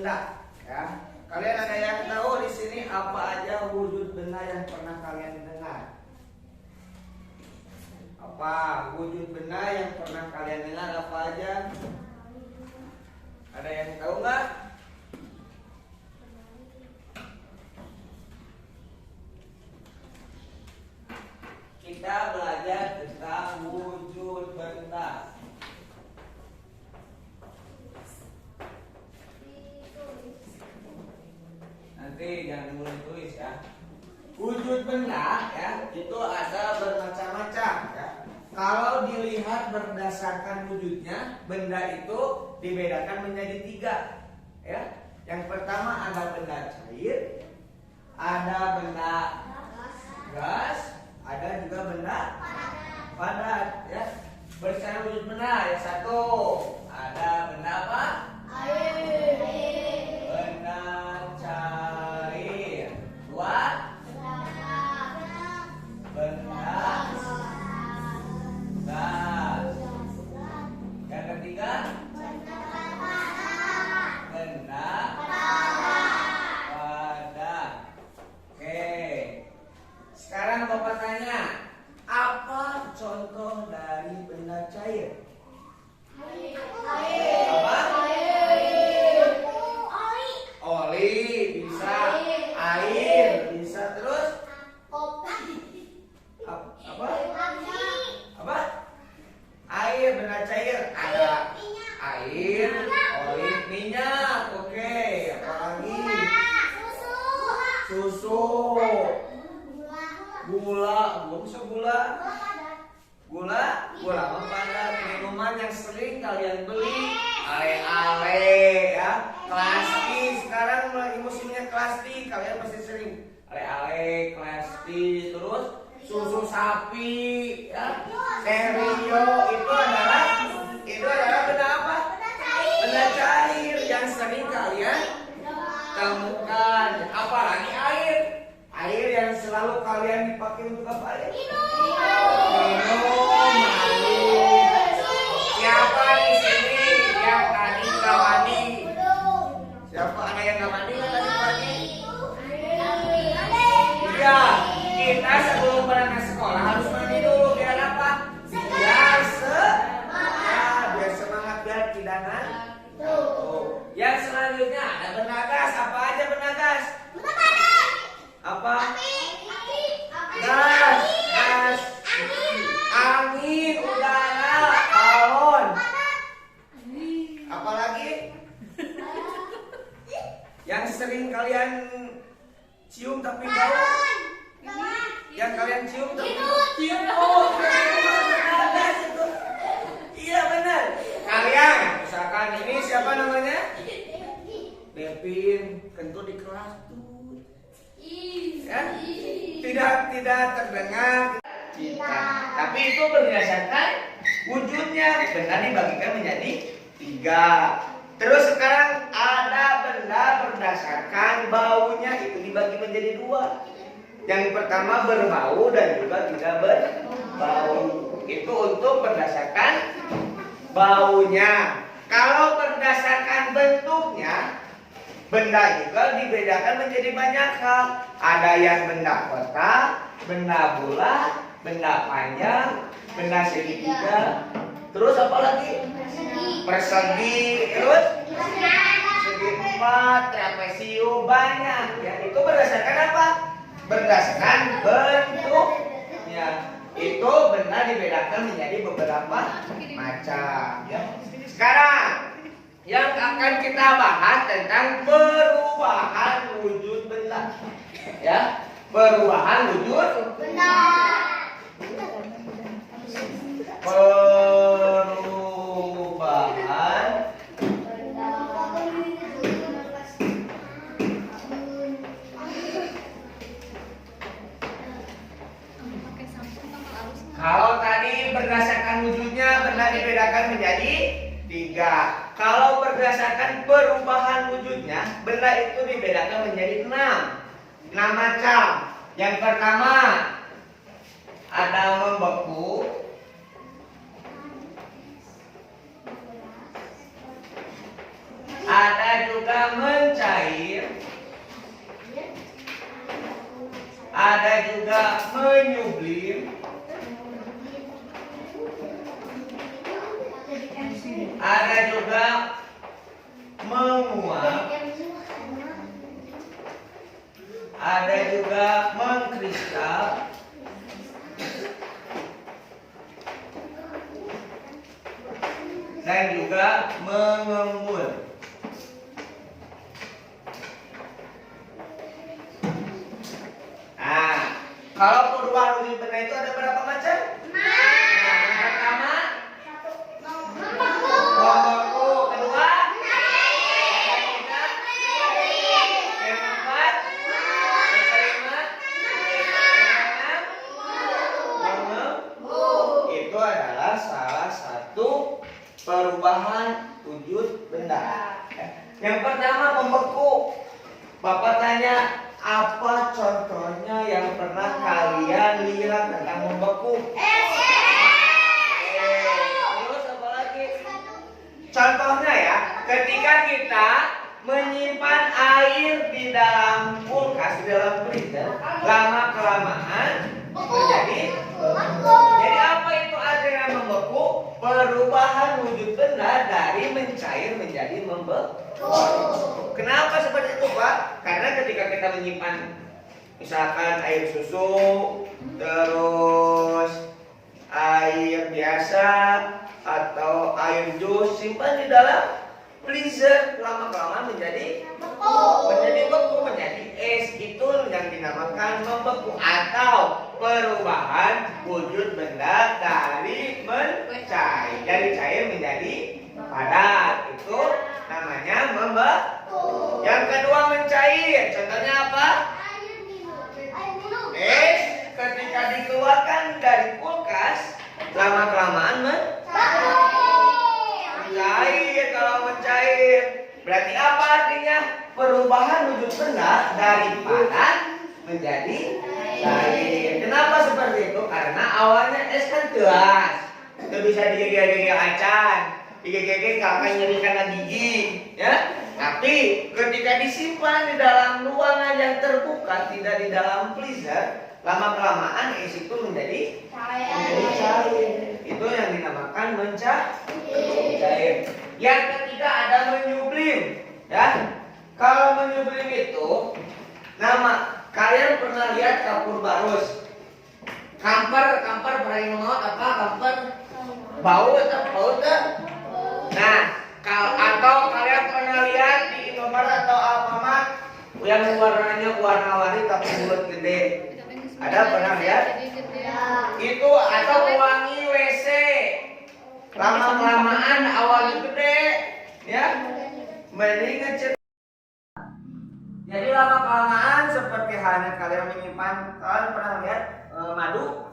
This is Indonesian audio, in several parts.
benda. Ya, kalian ada yang tahu di sini apa aja wujud benda yang pernah kalian dengar? Apa wujud benda yang pernah kalian dengar apa aja? Ada yang tahu nggak? Kita belajar tentang wujud benda. Nanti jangan mulai tulis ya. Wujud benda ya itu ada bermacam-macam ya. Kalau dilihat berdasarkan wujudnya, benda itu dibedakan menjadi 3 ya. Yang pertama ada benda cair, ada benda gas, ada juga benda padat ya. Bersecara wujud benda yang satu ada benda apa? Air. Benda cair. Dua benda gas. Yang ketiga benda padat. Oke. Sekarang Bapak tanya, apa contoh dari benda cair? Apa? Oli bisa, air bisa, terus apa? Apa? Air, benda cair ada air, oli, minyak, oke. Apa lagi? Susu, gula, gula apa padat? Minuman yang sering kalian beli, ale-ale ya, klasik. Sekarang lagi musimnya klasik, kalian pasti sering ale-ale, klasik, terus susu sapi, ya, Serio, itu adalah benda apa? Benda cair yang sering kalian temukan. Apalagi air yang selalu kalian dipakai untuk apa ya? Minum, mandi. Siapa di sini yang tadi nggak mandi? Siapa ada yang nggak mandi tadi pagi? Iya, kita sebelum berangkat sekolah harus mandi dulu biar apa? Biar semangat, biar tidak ngantuk. Yang selanjutnya ada benda gas. Apa aja benda gas? Apa? Gas, angin, udara, balon. Apalagi? Yang sering kalian cium tapi bau? Yang kalian cium tapi cium. Iya benar. Kalian, misalkan ini siapa namanya? Devin, kentut di kelas tuh. Ya? Tidak terdengar kita. Tapi itu berdasarkan wujudnya. Benda dibagikan menjadi 3. Terus sekarang ada benda berdasarkan baunya, itu dibagi menjadi 2. Yang pertama berbau dan juga tidak berbau. Itu untuk berdasarkan baunya. Kalau berdasarkan bentuknya, benda juga dibedakan menjadi banyak hal. Ada yang benda kotak, benda bulat, benda panjang, benda segitiga. Terus apa lagi? Persegi. Terus segi 4, trapesium, banyak. Ya, itu berdasarkan apa? Berdasarkan bentuknya. Itu benda dibedakan menjadi beberapa macam. Ya. Sekarang yang akan kita bahas tentang perubahan wujud benda. Ya, perubahan wujud benda. Perubahan kalau tadi berdasarkan wujudnya benda dibedakan menjadi 3. Kalau berdasarkan perubahan wujudnya, benda itu dibedakan menjadi 6 macam. Yang pertama ada membeku, ada juga Ada juga menyublim. Ada juga menguap. Ada juga mengkristal. Dan juga mengembun. Nah, kalau perubahan wujud benda itu ada berapa macam? Yang pertama, membeku. Kedua, yang ketiga, yang keempat, yang kelima, yang keenam, itu adalah salah satu perubahan wujud benda. Yang pertama, membeku. Bapak tanya, apa contohnya yang pernah kalian lihat tentang membeku? Terus apa lagi? Contohnya ya, ketika kita menyimpan air di dalam kulkas, di dalam freezer, lama kelamaan menjadi beku. Jadi apa itu artinya membeku? Perubahan wujud benda dari mencair menjadi membeku. Kenapa seperti itu, Pak? Karena ketika kita menyimpan misalkan air susu, terus air biasa atau air jus, simpan di dalam freezer, lama-kelamaan menjadi beku, menjadi es. Itu yang dinamakan membeku atau perubahan wujud benda dari mencair, dari cair menjadi padat. Itu namanya membeku. Yang kedua, mencair. Contohnya apa? Es ketika dikeluarkan dari kulkas, lama-kelamaan mencair. Kalau mencair, berarti apa artinya? Perubahan wujud benda dari padat menjadi cair. Kenapa seperti itu? Karena awalnya es kan keras, itu bisa digigil-gigil acan, digigil-gigil kakak nyeri karena gigi, ya. Tapi ketika disimpan di dalam ruangan yang terbuka, tidak di dalam freezer, lama-kelamaan es itu menjadi cair. Itu yang dinamakan mencair. Yang ketiga ada menyublim, ya. Kalau menyublim itu, nama kalian pernah lihat kapur barus, kamper pernah ngomong apa? Kamper bau tak? Nah, atau kalian pernah lihat di Indomaret atau Alfamart yang warnanya warna-warni tapi mulut gede? Ada pernah lihat? Itu atau pewangi WC. Lama-kelamaan awalnya gede, ya. Mending ngecek. Jadi lama-kelamaan seperti halnya kalian menyimpan, kalian pernah lihat madu?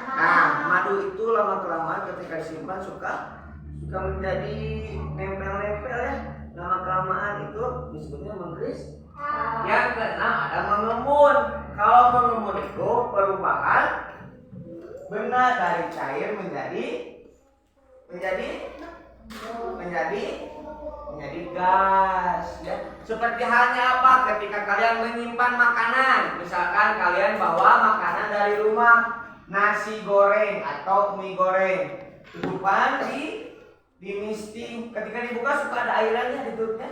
Nah, madu itu lama-kelamaan ketika disimpan suka menjadi nempel-nempel, ya. Lama-kelamaan itu disebutnya mengkris. Yang keenam ada mengembun. Kalau mengembun itu perubahan benda dari cair menjadi gas, ya. Seperti halnya apa? Ketika kalian menyimpan makanan, misalkan kalian bawa makanan dari rumah, nasi goreng atau mie goreng, tutupan di misting. Ketika dibuka suka ada airannya di tutupnya.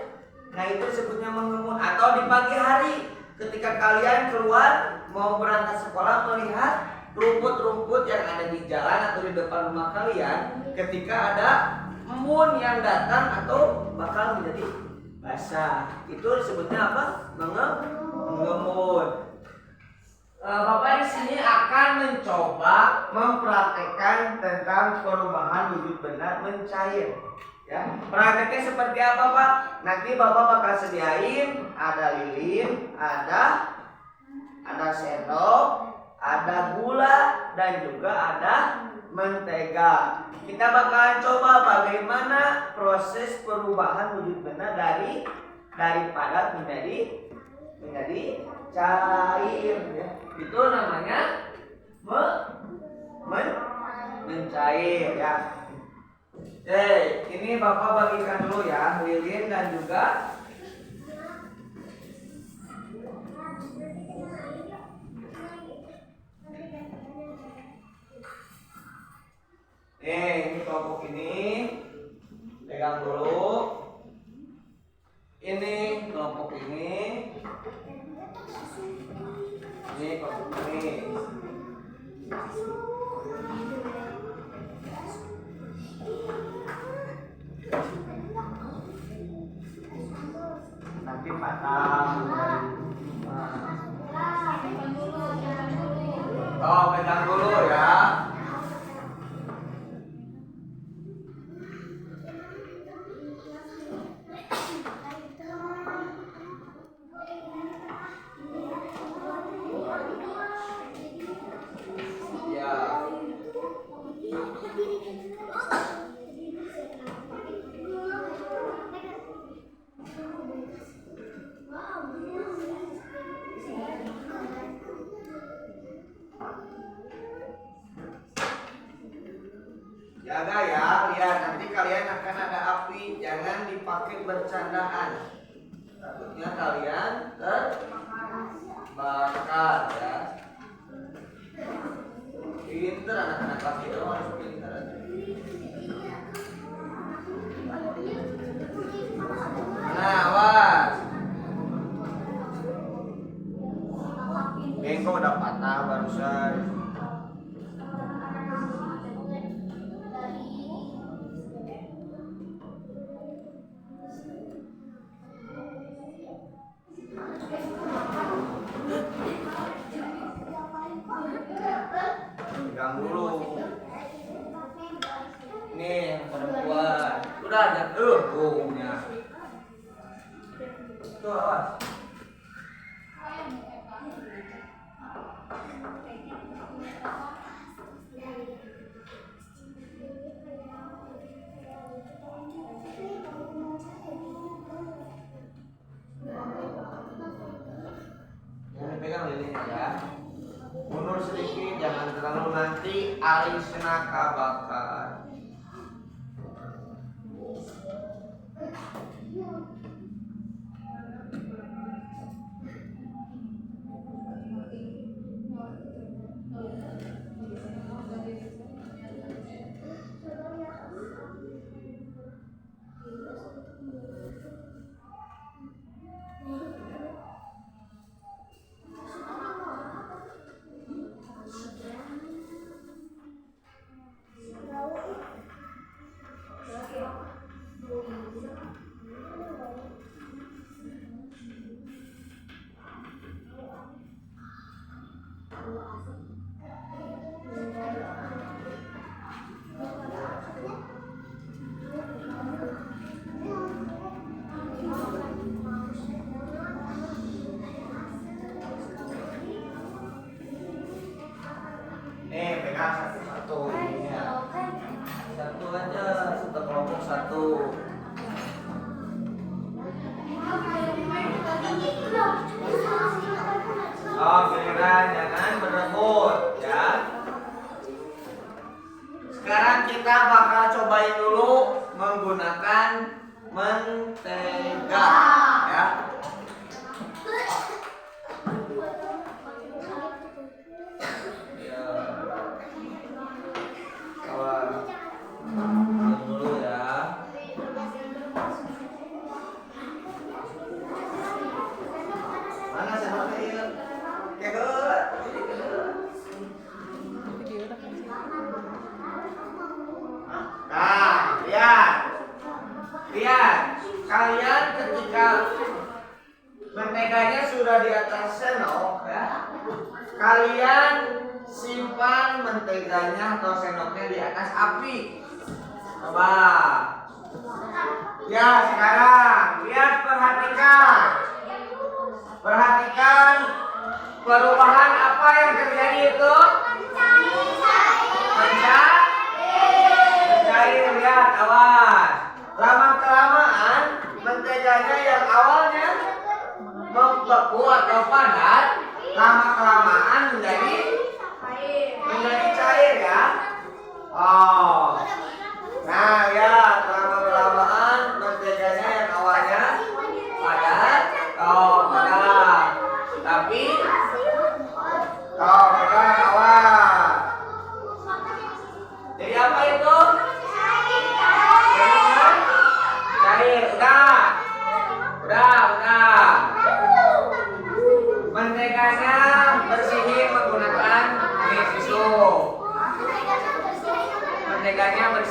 Nah, itu disebutnya mengembun. Atau di pagi hari ketika kalian keluar mau berangkat sekolah melihat rumput-rumput yang ada di jalan atau di depan rumah kalian, ketika ada embun yang datang atau bakal menjadi basah, itu disebutnya apa? Mengembun. Bapak di sini akan mencoba mempraktekkan tentang perubahan wujud benda mencair. Ya, prakteknya seperti apa, Pak? Nanti Bapak bakal sediain ada lilin, ada sendok, ada gula, dan juga ada mentega. Kita bakalan coba bagaimana proses perubahan wujud benda dari padat menjadi cair, ya. Itu namanya mencair, ya. Ini Bapak bagikan dulu ya, lilin dan juga pegang dulu. Ini kelompok ini. Ini kelompok ini. Nanti patah. Oh, pegang dulu ya. Jaga ya, lihat nanti kalian akan ada api, jangan dipakai bercandaan. Takutnya kalian terbakar ya. Pinter anak-anak kelas itu harus pinter. Nah, awas. Bengko udah patah barusan. Pegang dulu. Ini yang perempuan. Udah ada punya. Tuh awas. Jangan pegang lilinnya ya. Mundur sedikit, jangan terlalu, nanti alisnya kabakar. Pegang satu-satu ini ya. Satu aja, satu kelompok satu. Oh, giliran jangan berebut ya. Sekarang kita bakal cobain dulu menggunakan mentega ya. Dulu ya. Mana sendoknya? Kebelet. Nah, lihat. Lihat. Kalian ketika menteganya sudah di atas sendok ya. Kalian simpan menteganya atau sendoknya di atas api. Coba. Ya, sekarang lihat, perhatikan. Perhatikan perubahan apa yang terjadi itu? Mencair, lihat, awas. Lama-kelamaan menteganya yang awalnya membeku atau padat, lama-kelamaan menjadi cair ya. Oh. Nah, ya, lama-kelamaan menteganya yang awalnya padat, padat. Tapi padat awas. Jadi apa itu?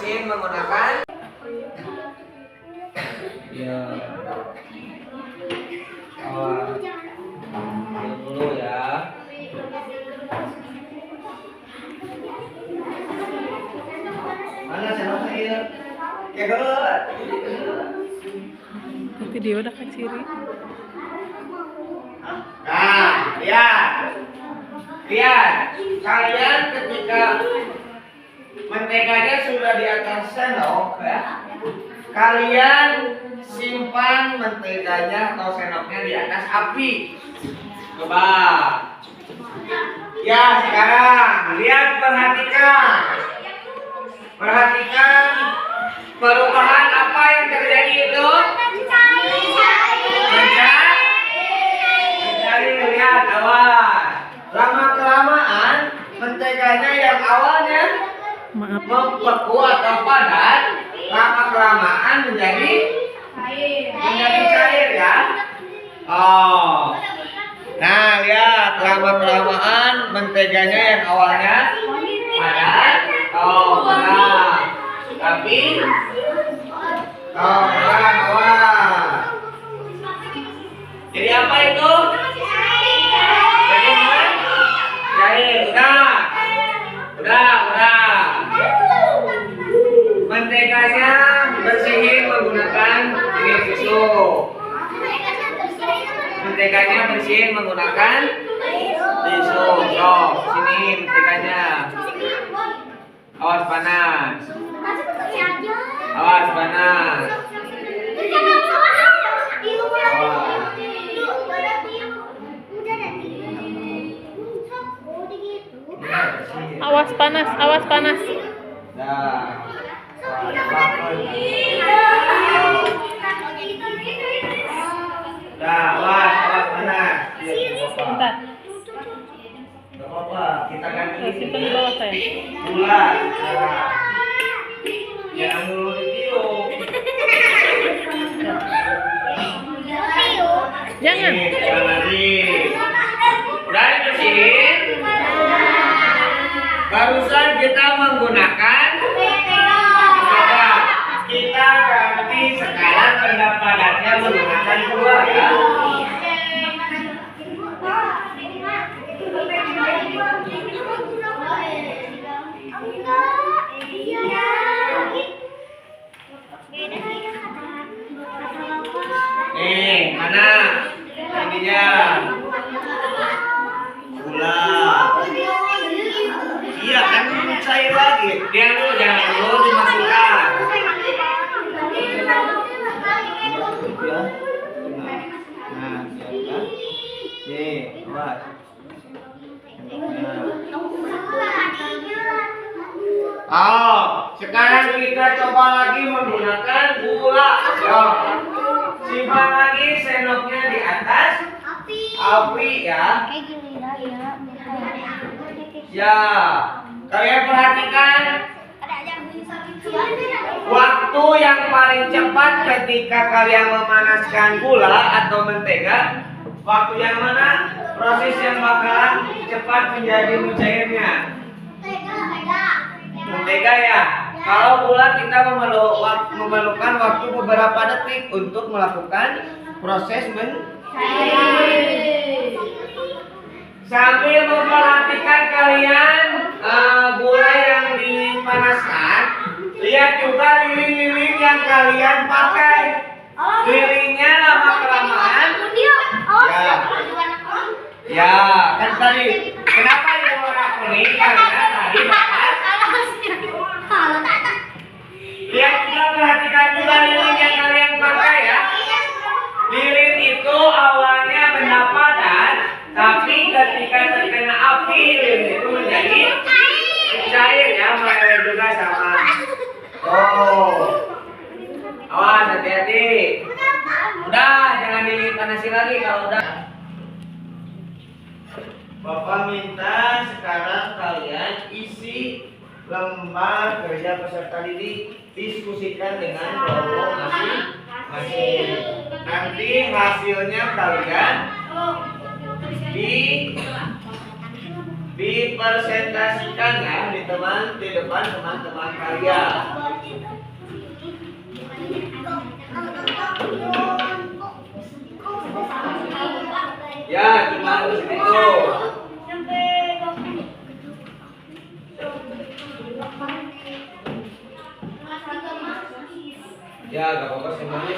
bersihin menggunakan ya. Dulu ya. Mana sendok air? Kegeut. Video udah kan ciri. Nah, lihat. Kalian ketika menteganya sudah di atas sendok, ya, kalian simpan menteganya atau sendoknya di atas api. Coba. Ya, sekarang lihat, perhatikan perubahan apa yang terjadi itu. Mencari, lihat, awas. Lama-kelamaan menteganya yang awalnya membeku atau padat, lama-kelamaan menjadi cair ya. Oh. Nah, lihat, lama-kelamaan menteganya yang awalnya padat, berat. Tapi berat, awas. Jadi apa itu? Cair, udah. Menteganya bersihin menggunakan ini tisu. Menteganya bersihin menggunakan tisu. Sini menteganya. Awas panas. Awas panas. Nah. Awas panas. Bentar. Gak apa-apa, kita ganti. Simpan di bawah saya. Gula. Jangan dulu ditiup. Jangan. Jangan lagi. Udah dibersihin. Barusan kita menggunakan mentega. Kita ganti sekarang pendapatannya menggunakan gula ya. Nih, mana ininya? Gula. Iya kan cair lagi. Dia dulu jangan dulu dimasukkan. Nah, siapkan. Nih, awas. Sekarang kita coba lagi menggunakan gula. Simpan lagi sendoknya di atas api ya. Ya, kalian perhatikan waktu yang paling cepat ketika kalian memanaskan gula atau mentega. Waktu yang mana? Proses yang bakalan cepat menjadi mencairnya. Mentega ya. Kalau gula kita memerlukan waktu beberapa detik untuk melakukan proses mencair. Sambil memperhatikan kalian gula yang dipanaskan, lihat juga lilin-lilin yang kalian pakai. Lilinnya lama-kelamaan. Ya, kan tadi kenapa ini warna kuning? Karena tadi panas. Lihat juga, perhatikan juga lilin yang kalian pakai ya. Lilin itu awalnya benda padat, tapi ketika terkena api lilin itu menjadi cair ya. Meleleh juga sama. Awas, hati-hati. Udah, jangan dipanasin lagi kalau udah. Bapak minta sekarang kalian isi lembar kerja peserta didik, diskusikan dengan kelompok masing-masing. Nanti hasilnya kalian dipresentasikan ya di depan teman-teman kalian.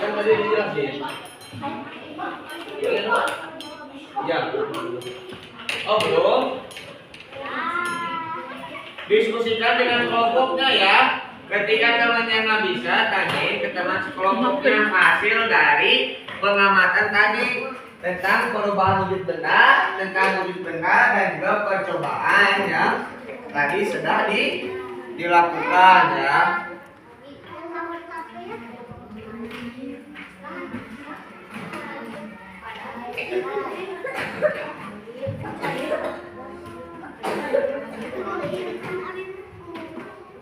Kan tadi dijelasin. Ya. Oh belum. Diskusikan dengan kelompoknya ya. Ketika temannya nggak bisa, tanya ke teman sekelompoknya hasil dari pengamatan tadi tentang perubahan wujud benda, tentang wujud benda dan juga percobaan ya. Tadi sudah dilakukan ya.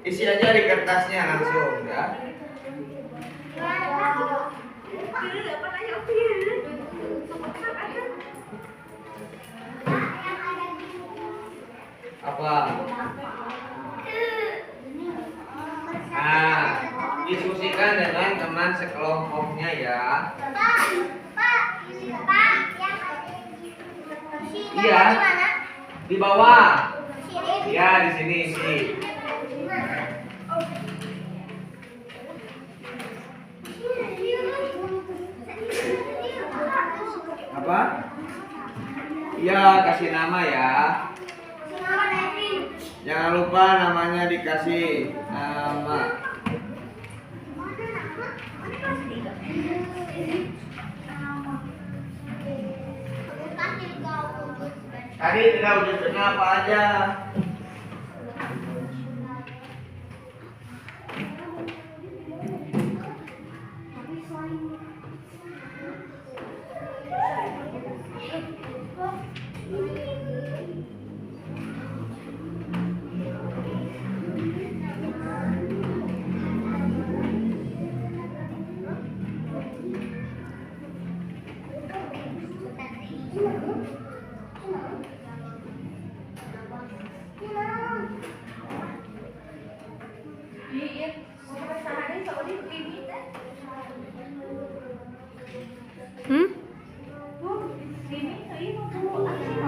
Isi aja di kertasnya langsung ya. Apa? Nah, diskusikan dengan teman sekelompoknya ya. Iya. Di bawah. Ya, di sini sih. Apa? Iya, kasih nama ya. Jangan lupa namanya dikasih nama. Tadi tidak wujud benda apa aja?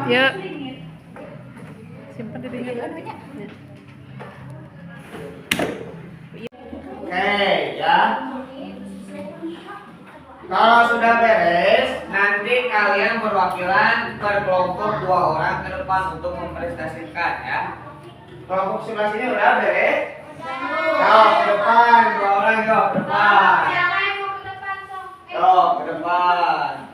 Ya. Simpan di ringan. Oke ya. Kalau sudah beres, nanti kalian perwakilan per kelompok 2 orang ke depan untuk mempresentasikan ya. Kelompok sebelah sini udah beres? Yuk ke depan, 2 orang yuk ke depan. Yuk ke depan.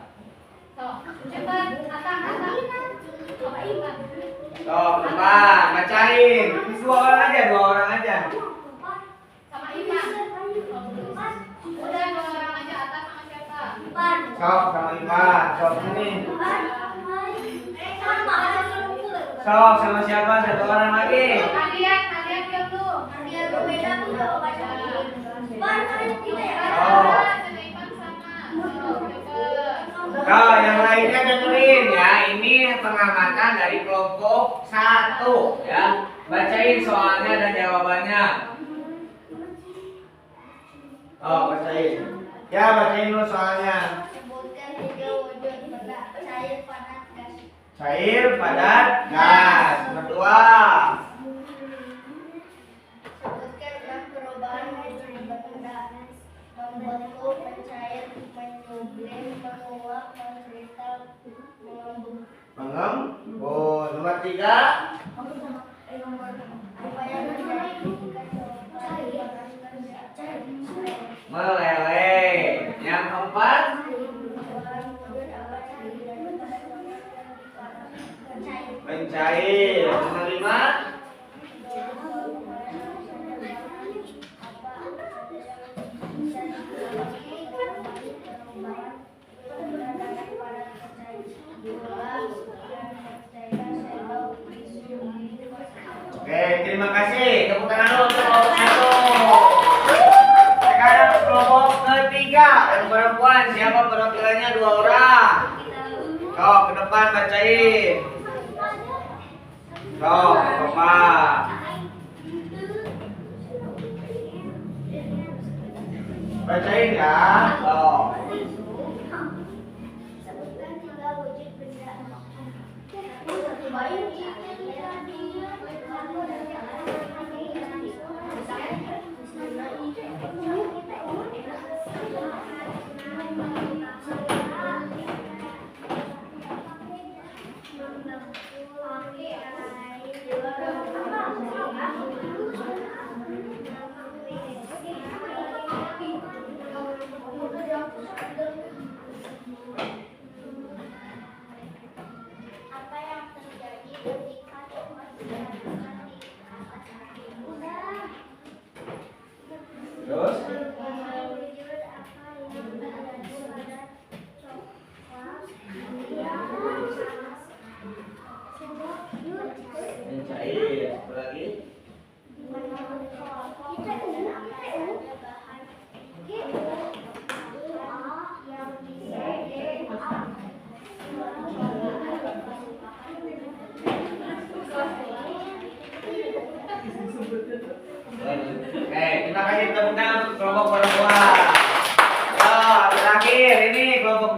Yuk ke depan, bacain. 2 orang aja, 2 orang aja. Sok sama Iman, sok sini. Sok sama siapa? 1 orang lagi. Nah, yang lainnya dengerin ya. Ini pengamatan dari kelompok 1 ya. Bacain soalnya dan jawabannya. Oh, bacain. Ya, bacain dulu soalnya. Cair, padat, gas. Kedua. Sebutkan perubahan wujud benda membentuk, mencair, menyublim, menguap, mengkristal, Mengembun. Nomor 3. Meleleh. Yang 4. Mencair. Nomor 5. Oke, terima kasih. Tepuk tangan dulu untuk kelompok 1. Sekarang kelompok ketiga, yang perempuan. Siapa perwakilannya? 2 orang. Sok, ke depan bacain. Sok, ke depan. Bacain ya. Sok. Sebutkan 3 wujud benda.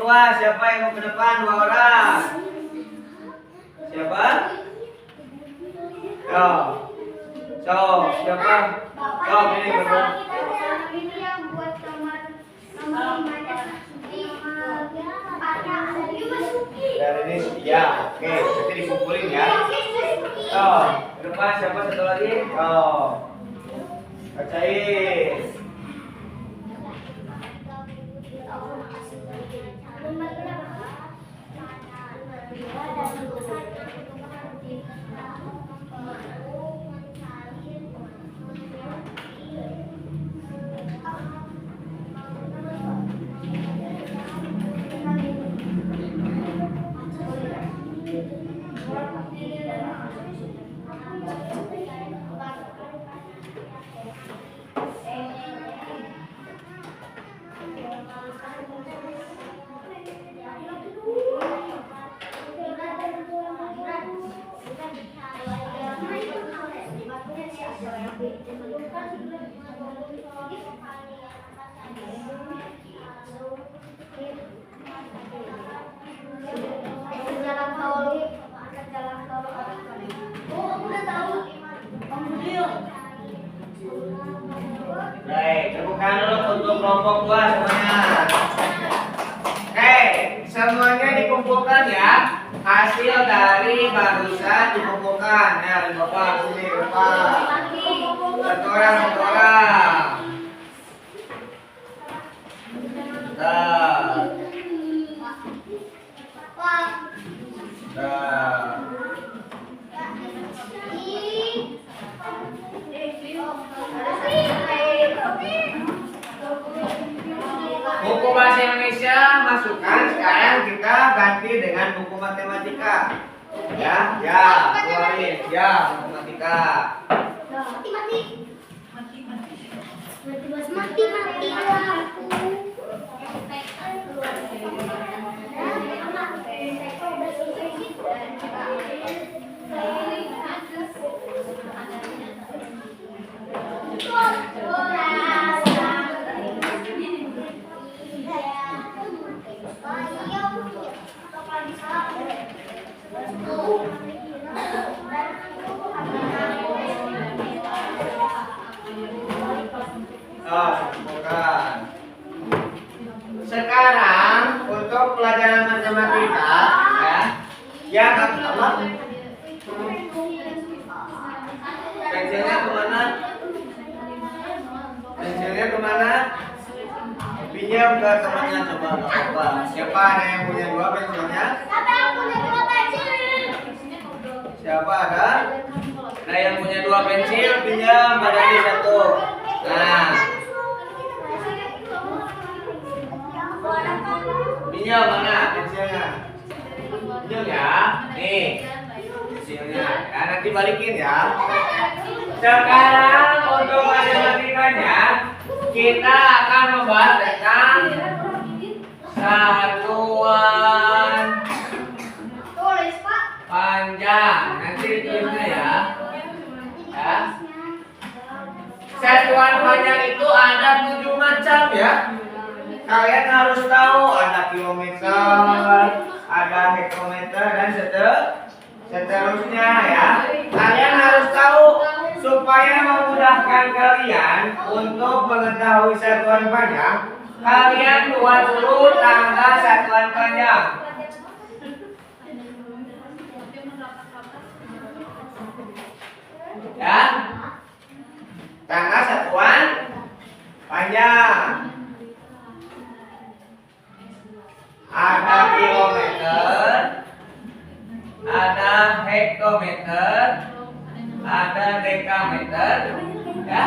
keluar. Siapa yang mau ke depan? 2 orang. Siapa? So, siapa? So, pilih berdua. Ini yang buat kamar Dan ini ya, oke, nanti dikumpulin ya. So, ke depan siapa satu lagi? Bacain. Baik, tepuk tangan dulu untuk kelompok 2 semuanya. Oke, semuanya dikumpulkan ya. Hasil dari barusan dikumpulkan. Ya, Bapak sini, Bapak. Satu orang. Buku bahasa Indonesia masukkan, sekarang kita ganti dengan buku matematika. Ya, keluarin. Ya, matematika. Bukan. Sekarang untuk pelajaran matematika ya, yang apa? Pensilnya kemana? Pensilnya kemana? Pinjam ke temannya coba. Siapa ada yang punya 2 pensilnya? Siapa ada? Nah, yang punya 2 pensil pinjam, ada di 1. Nah, pinjam mana pensilnya? Pinjam ya. Nih pensilnya. Nah, nanti balikin ya. Sekarang untuk matematikanya kita akan membahas tentang satuan panjang. Nanti ditulisnya ya. Satuan panjang itu ada 7 macam ya. Kalian harus tahu ada kilometer, ada hektometer dan seterusnya ya. Kalian harus tahu supaya memudahkan kalian untuk mengetahui satuan panjang. Kalian buat dulu tangga satuan panjang. Ya. Tangga satuan panjang. Ada kilometer, ada hektometer, ada dekameter, ya.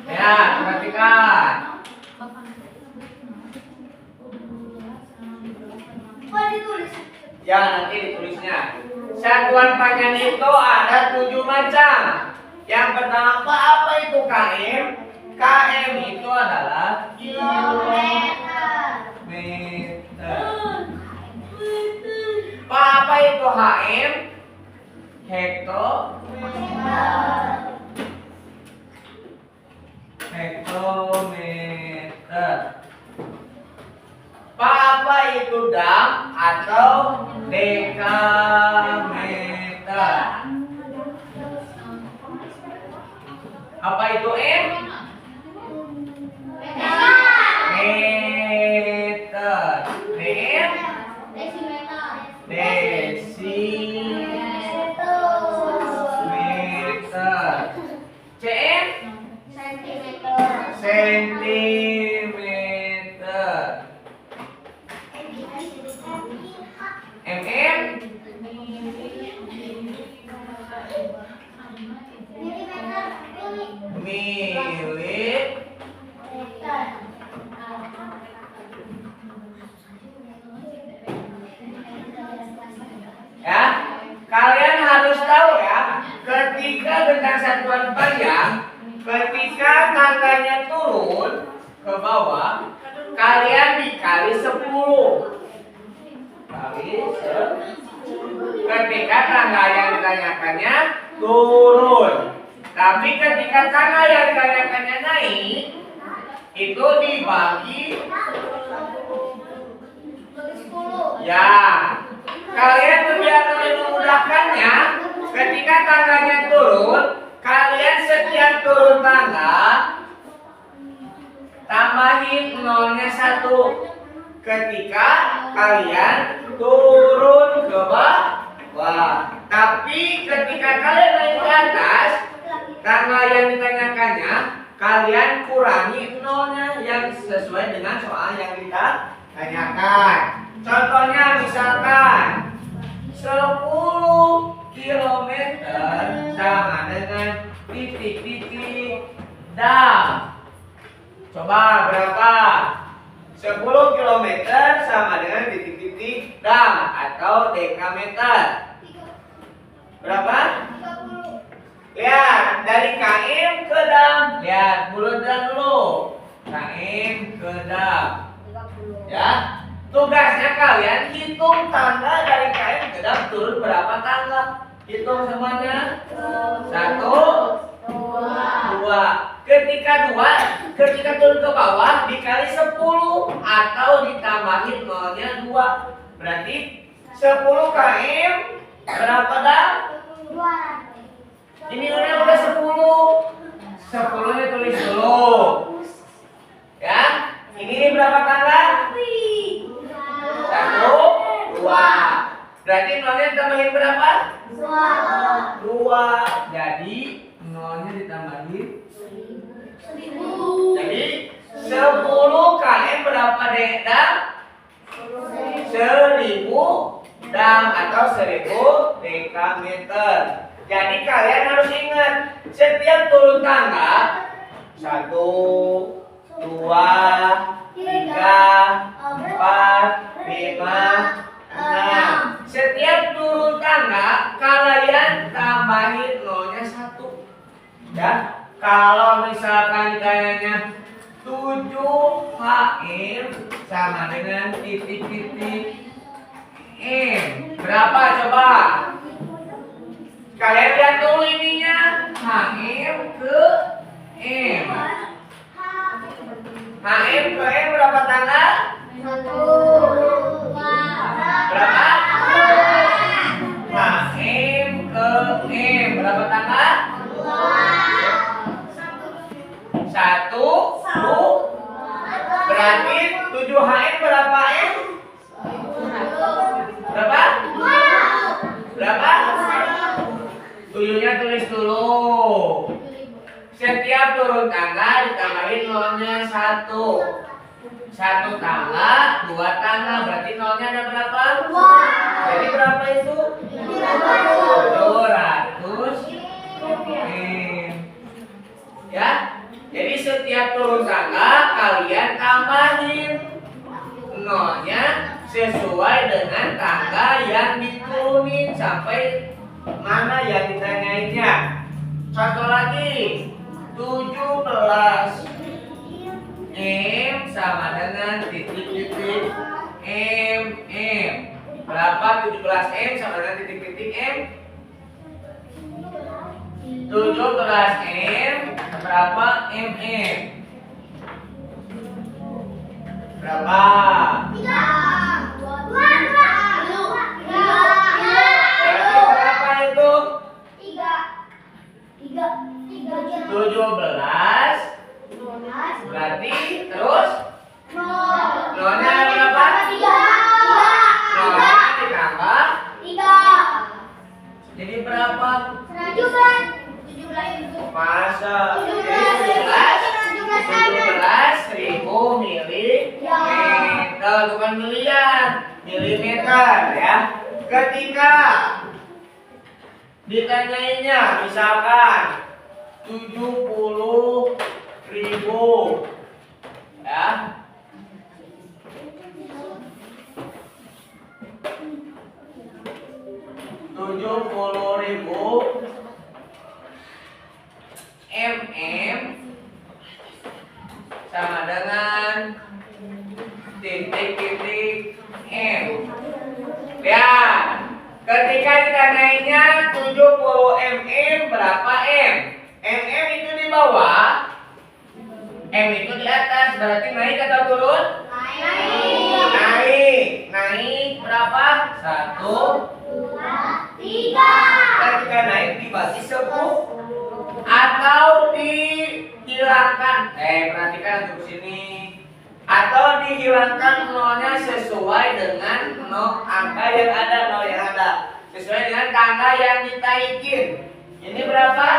Ya, perhatikan. Ya, nanti ditulisnya. Satuan panjang itu ada 7 macam. Yang pertama, apa itu km? Km itu adalah kilometer. itu HM? Hektometer. Apa itu dam atau dekameter? Apa itu M? Meter. DM? Desimeter. CM? Sentimeter. MM? Milit. Ya, kalian harus tahu ya, ketika dengan satuan panjang, ketika tangganya turun ke bawah, kalian dikali 10. Ketika tangga yang ditanyakannya turun. Tapi ketika tangga yang ditanyakannya naik, itu dibagi. Ya, kalian biar lebih memudahkannya, ketika tangganya turun, kalian setiap turun tangga tambahin nolnya 1. Ketika kalian turun ke bawah. Tapi ketika kalian naik ke atas, tangga yang ditanyakannya, kalian kurangi nolnya yang sesuai dengan soal yang kita tanyakan. Contohnya misalkan 10 km sama dengan titik-titik dam. Coba berapa? 10 km sama dengan titik-titik dam atau dekameter. Berapa? Lihat, dari KM ke dam. Lihat, bulatkan dulu. KM ke dam. Ya. Tugasnya kalian hitung tangga dari KM ke dam turun berapa tangga. Hitung semuanya. 1, 2. Ketika turun ke bawah dikali 10 atau ditambahin nolnya 2. Berarti 10 km berapa dam? Ini udah 10. 10-nya tulis dulu. Ya. Ini berapa tangga? 1, 2. Berarti nolnya ditambahin berapa? 2. Jadi nolnya ditambahin 1000. Jadi 10 km berapa dam? 1000 dam atau 1000 dekameter. Jadi kalian harus ingat, setiap turun tangga 1, 2, 3, 4, 5, 6. Setiap turun tangga kalian tambahin nolnya 1. Ya, kalau misalkan ditanyanya 7 HM sama dengan titik-titik M. Berapa coba? Kalian lihat dulu ininya. HM ke M. HM ke M berapa tangga? 1, 2, Berapa? HM ke M berapa tangga? 1, 2. Berarti 7 HM berapa M? Berapa? Berapa? 7-nya tulis dulu. Setiap turun tangga ditambahin nolnya 1. 1 tangga, 2 tangga, berarti nolnya ada berapa? 2. Jadi berapa itu? 700 M. Ya. Jadi setiap turun tangga kalian tambahin nolnya sesuai dengan tangga yang diturunin sampai mana yang ditanyainnya. Contoh lagi, 17 M sama dengan titik-titik M. Berapa 17M sama dengan titik-titik M? 17M berapa mm? Berapa? Berarti berapa itu? 17. Berarti terus nolnya ada berapa? Nolnya ditambah. Jadi berapa? Masa? Jadi 17.000 milimeter, bukan miliar, milimeter ya. Ketika ditanyainnya misalkan 70.000 ya. mm sama dengan titik-titik M. Ya, ketika ditanyainnya 70 mm berapa M? Mm itu di bawah, M itu di atas, berarti naik atau turun? Naik berapa? 1, 2, 3. Ketika naik dibagi 10 atau dihilangkan. Perhatikan untuk sini. Atau dihilangkan nolnya sesuai dengan angka yang ada, sesuai dengan tangga yang ditaikin. Ini berapa?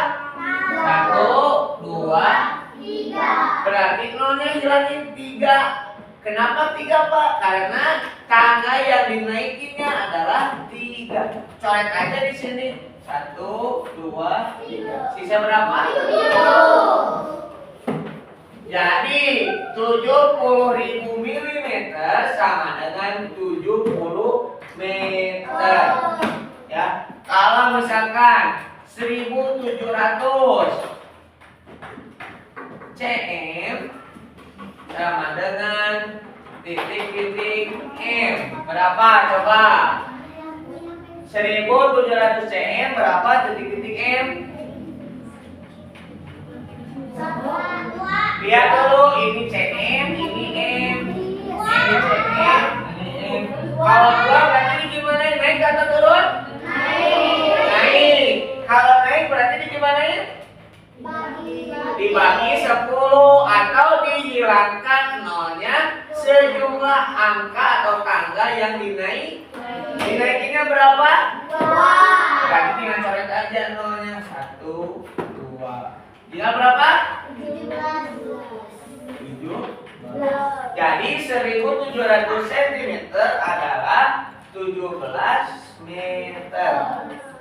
1, 2, 3. Berarti nolnya hilangin 3. Kenapa 3, Pak? Karena tangga yang dinaikinnya adalah 3. Coret aja di sini. 1, 2, 3. Sisa berapa? 7. Jadi 70.000 milimeter sama dengan 70 meter. Ya. Kalau misalkan 1.700 cm sama dengan titik-titik M. Berapa? Coba. 1.700 cm berapa titik-titik M? Lihat dulu, ini cm, ini M, ini cm, ini M. Kalau dua berarti gimana? Naik atau turun? Naik. Kalau naik berarti gimana? Dibagi 10 atau dihilangkan nolnya sejumlah angka atau tangga yang dinaikinnya berapa? 2. Berarti tinggal coret aja nolnya. 1, 2. Tinggal berapa? 7. Jadi 1.700 cm adalah 17 meter.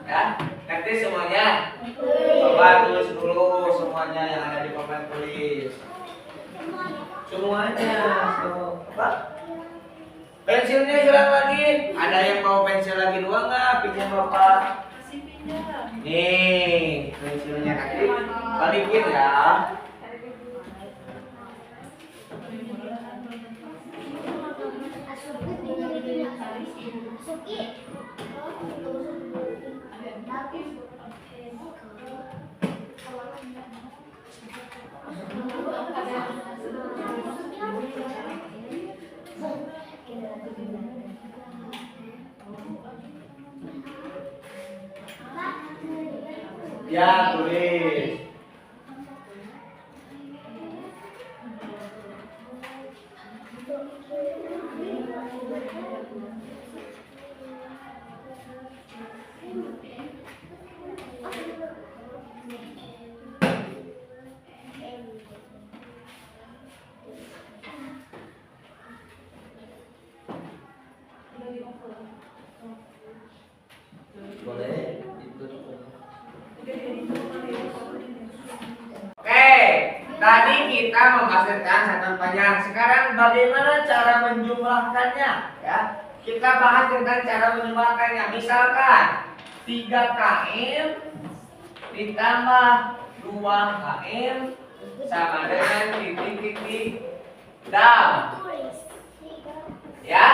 Ya, nanti semuanya coba tulis dulu semuanya yang ada di papan tulis. Semuanya. Pak, pensilnya hilang lagi. Ada yang mau pensil lagi 2 nggak? Pinjam Bapak. Nih, pensilnya nanti balikin ya. Ya, tulis. Boleh? Oke, tadi kita menghasilkan satuan panjang. Sekarang bagaimana cara menjumlahkannya? Ya, kita bahas tentang cara menjumlahkannya. Misalkan 3 km ditambah 2 km sama dengan titik-titik dam. Ya,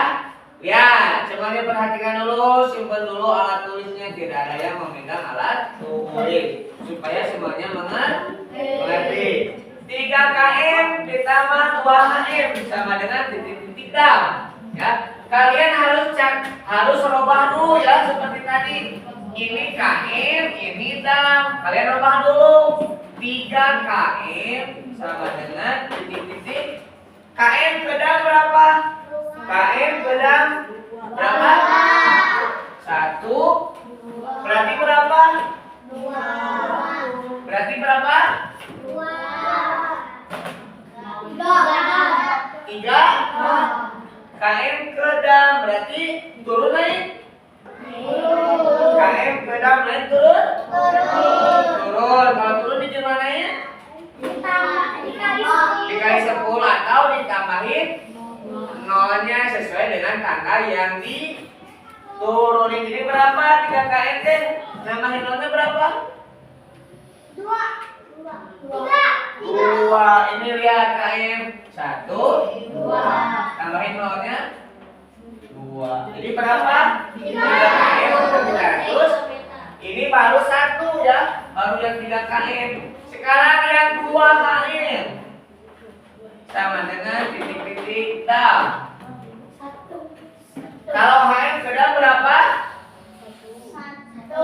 lihat, coba Semuanya perhatikan dulu, simpan dulu alat tulisnya. Tidak ada yang memegang alat tulis supaya semuanya mengerti. 3 km ditambah 2 km sama dengan titik-titik dam. Ya, kalian harus robah dulu ya seperti tadi. Ini km, ini dam. Kalian robah dulu. 3 km sama dengan titik-titik. Km ke dam berapa? Km ke dam berapa? 1. Berarti berapa? 2. Berarti berapa? 3 km ke dam berarti turun naik. Km ke dam naik turun. Turun. Kalau turun di mana ya? Dikali 10 atau ditambahin nolnya sesuai dengan tanggal yang diturunin. Jadi berapa 3 km deh? Nambahin nolnya berapa? 2. Ini lihat km 1, 2. Tambahin nolnya 2. Jadi berapa? 3 km untuk 300. Ini baru 1 ya. Baru yang 3 km. Sekarang yang 2 km sama dengan titik-titik dam. Kalau HM ke dam berapa? 1.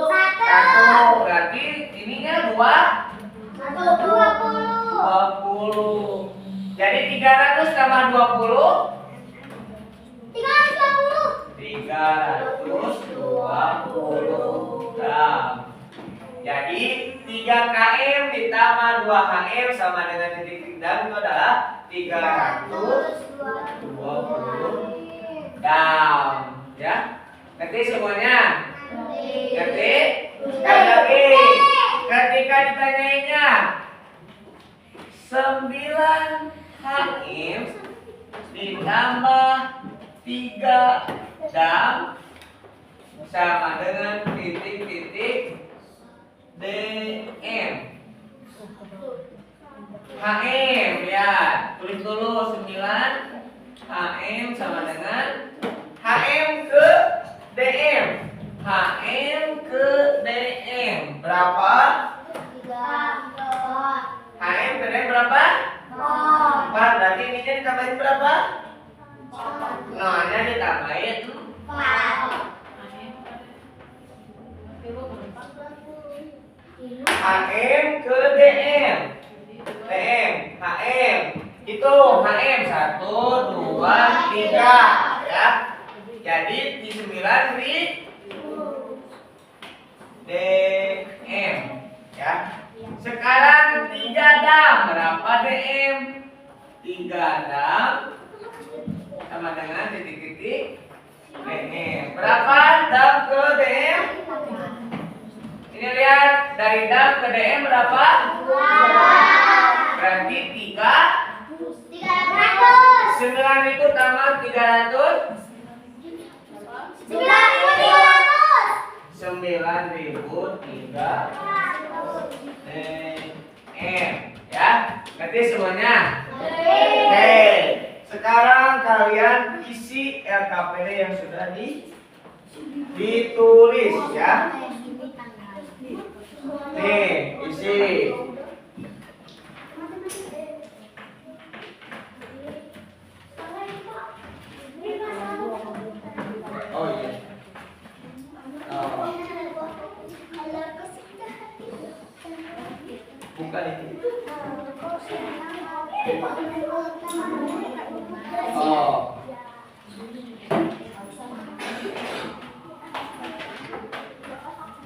Berarti ininya 20. Jadi 300 tambah 20 320 gram. Jadi 3 km ditambah 2 km sama dengan titik dam itu adalah 320 gram. Ya, ngerti semuanya? Ngerti? Sekali lagi, ketika ditanyainnya 9 km ditambah 3 dam sama dengan titik-titik DM. HM ya, tulis dulu 9 HM sama dengan HM ke DM. HM ke DM berapa? 3. HM ke DM berapa? 4. Berarti ininya ditambahin berapa? Nolnya ditambahin 4. HM ke DM. DM, HM. Hitung HM 1, 2, 3 ya. Jadi di 9 di DM ya. Sekarang 3 dam berapa DM? 3 dam sama dengan titik-titik DM. Berapa dam ke DM? Ini lihat dari dam ke DM berapa? 2. Berarti 300. 9.000 tambah 300 9.300 ya. Ngerti semuanya? Oke. Sekarang kalian isi LKPD yang sudah ditulis ya. Nih, isi. Oh iya. Bukan ini. Oh.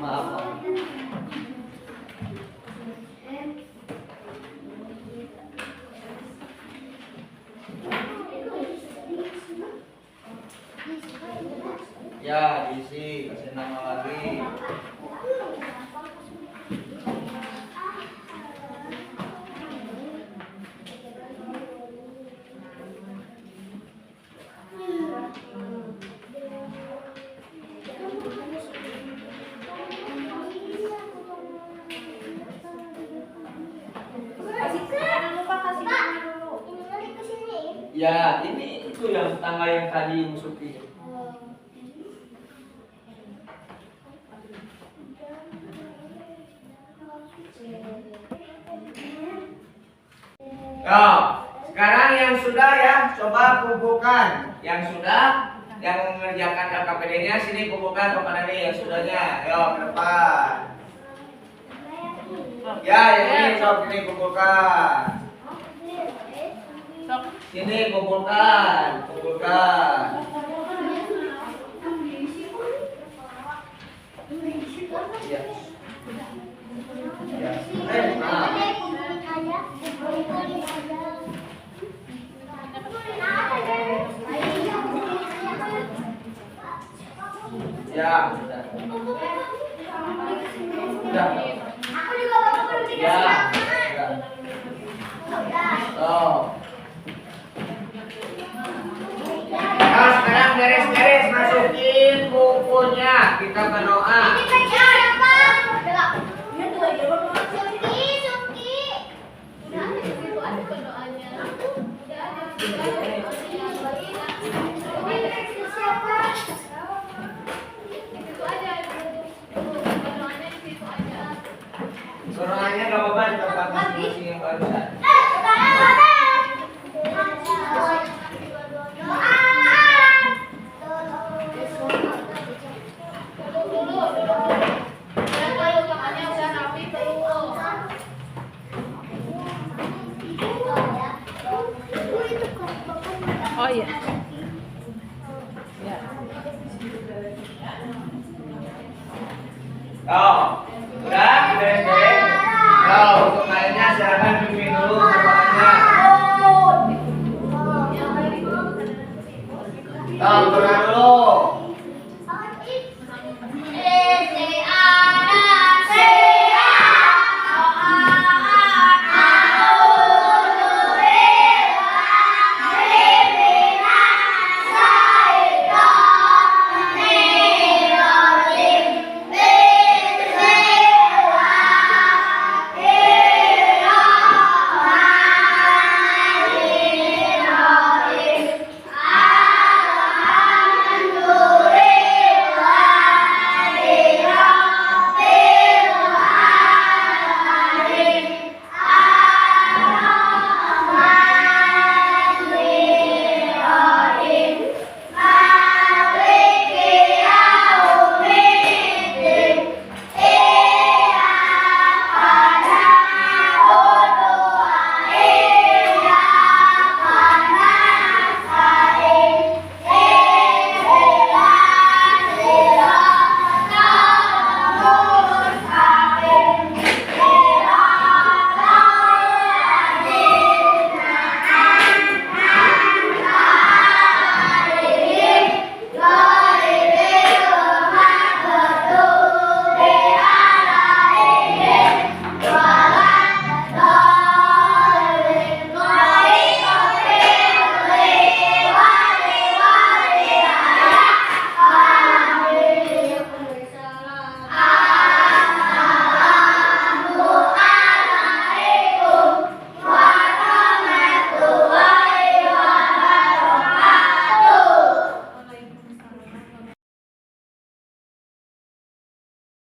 Maaf. Ya, diisi, kasih nama lagi. Ya, ini itu yang tanggal yang tadi Musuki. Yo, sekarang yang sudah ya, coba kumpulkan. Yang sudah, yang mengerjakan LKPD-nya sini kumpulkan kepada nih yang sudahnya. Yo, ke depan. Ya, yang ini sok ini kumpulkan. Sok. Sini kumpulkan, kumpulkan. Ya. Ya. Nah. Ya, sudah. Sudah. Aku juga bakal pergi ke Ya. sana. Oh. Nah, sekarang beres-beres masukin bukunya. Kita berdoa. Ini kan siapa? Ini tuh aja berdoa. Suki. Udah ada di situ ada berdoanya. Udah ada. Siapa? Di situ aja. Berdoanya di situ aja. Berdoanya gak apa-apa di tempat masing-masing yang barusan. Oh iya. Ya. Oh.